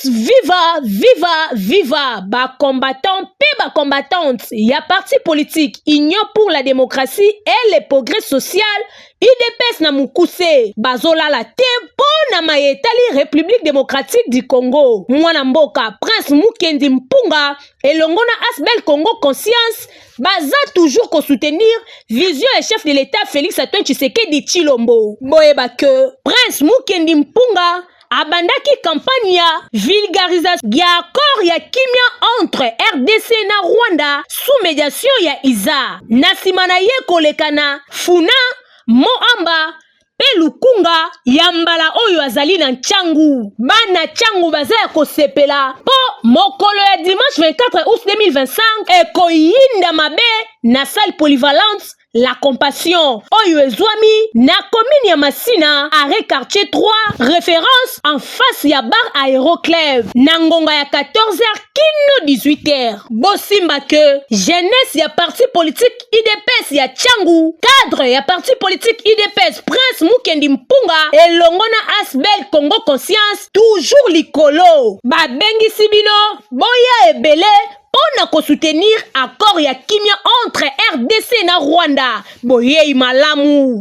viva, viva, viva, ba combattant, ba combattante, ya parti politique, Union pour la démocratie et le progrès social, IDPS na mukuse, bazola la tempo na mayetali République démocratique du Congo. Mwana mboka, Prince Mukendi Mpunga, elongona Asbel Congo Conscience, baza toujours ko soutenir vision et chef de l'État Félix Antoine Tshisekedi Tshilombo. Boyeba que Prince Mukendi Mpunga abandaki campagne ya vulgarisation ya accord ya kimia entre RDC na Rwanda sous médiation ya ISA. Nasima na ye kolekana Funa Moamba pe Lukunga ya mbala oyo azali na Nchangu. Bana Nchangu baza ya kosepela po mokolo ya dimanche 24 août 2025 ekoyinda mabe na salle polyvalente La Compassion oyo ezwami na commune ya Masina arrêt quartier 3 référence en face ya bar Aéroclub na ngonga ya 14h kino 18h. Bosimba que jeunesse ya parti politique IDPS ya Tchangu, cadre ya parti politique IDPS Prince Mukendi Mpunga elongona Asbel Congo Conscience toujours likolo babengi sibino boya ebele on a soutenir accord ya kimia entre RDC na Rwanda. Boye malamu.